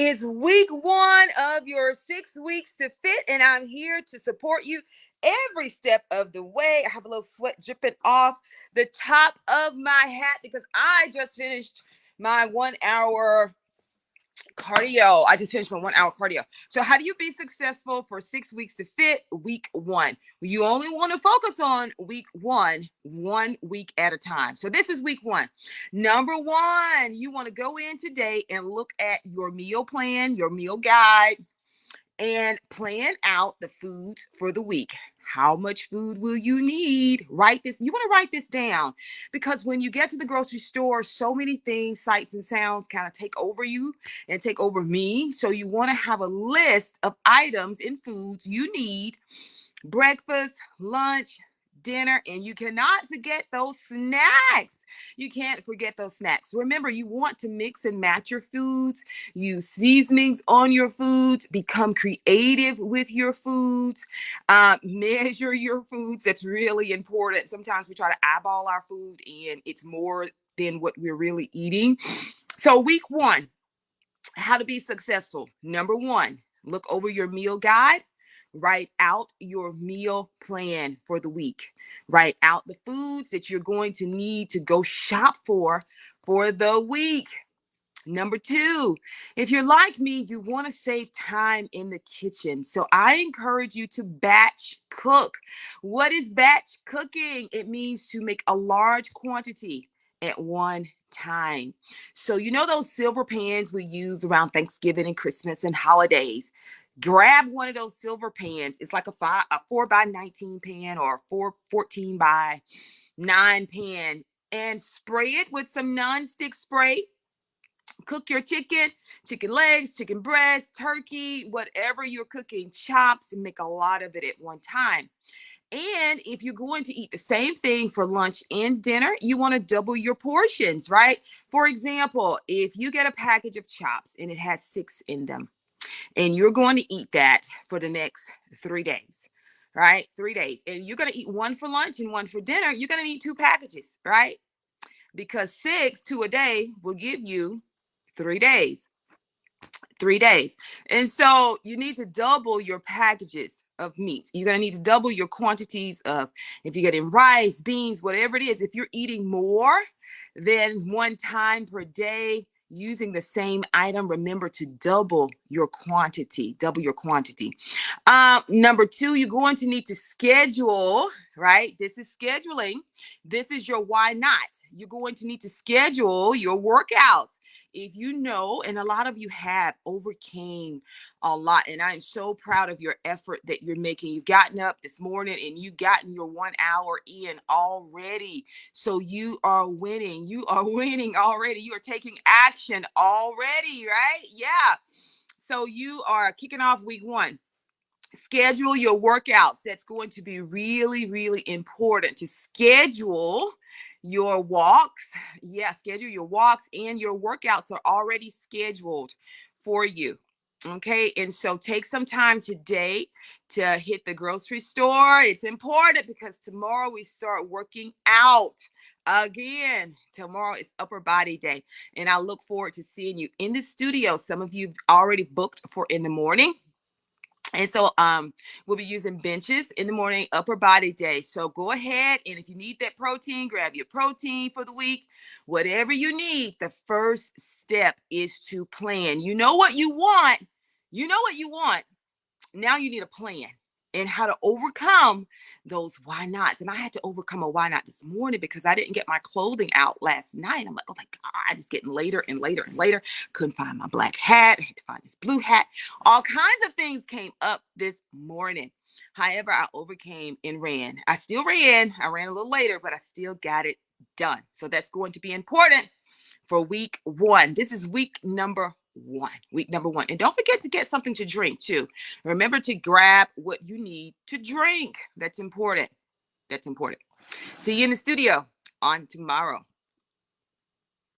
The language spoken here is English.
is week one of your 6 weeks to fit, and I'm here to support you every step of the way. I have a little sweat dripping off the top of my hat because I just finished my 1 hour cardio. I just finished my 1 hour cardio. So, how do you be successful for 6 weeks to fit? Week one. You only want to focus on week one week at a time. So, this is week one. Number one, you want to go in today and look at your meal plan, your meal guide, and plan out the foods for the week. How much food will you need? Write this. You want to write this down because when you get to the grocery store, so many things, sights and sounds kind of take over you and take over me. So you want to have a list of items and foods you need: breakfast, lunch, dinner, and you cannot forget those snacks. You can't forget those snacks. Remember, you want to mix and match your foods, use seasonings on your foods, become creative with your foods, measure your foods. That's really important. Sometimes we try to eyeball our food and it's more than what we're really eating. So, week one, how to be successful. Number one, look over your meal guide. Write out your meal plan for the week. Write out the foods that you're going to need to go shop for the week. Number two, if you're like me, you want to save time in the kitchen. So I encourage you to batch cook. What is batch cooking? It means to make a large quantity at one time. So, you know those silver pans we use around Thanksgiving and Christmas and holidays? Grab one of those silver pans. It's like a 4 by 19 pan or a 14 by 9 pan, and spray it with some non-stick spray. Cook your chicken legs, chicken breast, turkey, whatever you're cooking, chops, and make a lot of it at one time. And if you're going to eat the same thing for lunch and dinner, you want to double your portions, right? For example, if you get a package of chops and it has 6 in them, and you're going to eat that for the next 3 days, right? 3 days. And you're going to eat one for lunch and one for dinner, you're going to need 2 packages, right? Because 2 a day will give you 3 days. 3 days. And so you need to double your packages of meat. You're going to need to double your quantities of, if you're getting rice, beans, whatever it is, if you're eating more than one time per day using the same item, remember to double your quantity. Double your quantity. Number two, you're going to need to schedule, right? This is scheduling. This is your why not. You're going to need to schedule your workouts. If you know, and a lot of you have overcame a lot, and I am so proud of your effort that you're making. You've gotten up this morning and you've gotten your 1 hour in already. So you are winning. You are winning already. You are taking action already, right? Yeah. So you are kicking off week one. Schedule your workouts. That's going to be really, really important to schedule your walks. Yeah, schedule your walks, and your workouts are already scheduled for you. Okay, and so take some time today to hit the grocery store. It's important because tomorrow we start working out again. Tomorrow is upper body day, and I look forward to seeing you in the studio. Some of you have already booked for in the morning. And so we'll be using benches in the morning, upper body day. So go ahead, and if you need that protein, grab your protein for the week. Whatever you need, the first step is to plan. You know what you want. You know what you want. Now you need a plan and how to overcome those why nots. And I had to overcome a why not this morning because I didn't get my clothing out last night. I'm like, oh my God, I just getting later and later and later. Couldn't find my black hat. I had to find this blue hat. All kinds of things came up this morning. However, I overcame and ran. I still ran. I ran a little later, but I still got it done. So that's going to be important for week one. This is week number one. Week number one. And don't forget to get something to drink too. Remember to grab what you need to drink. That's important. That's important. See you in the studio on tomorrow.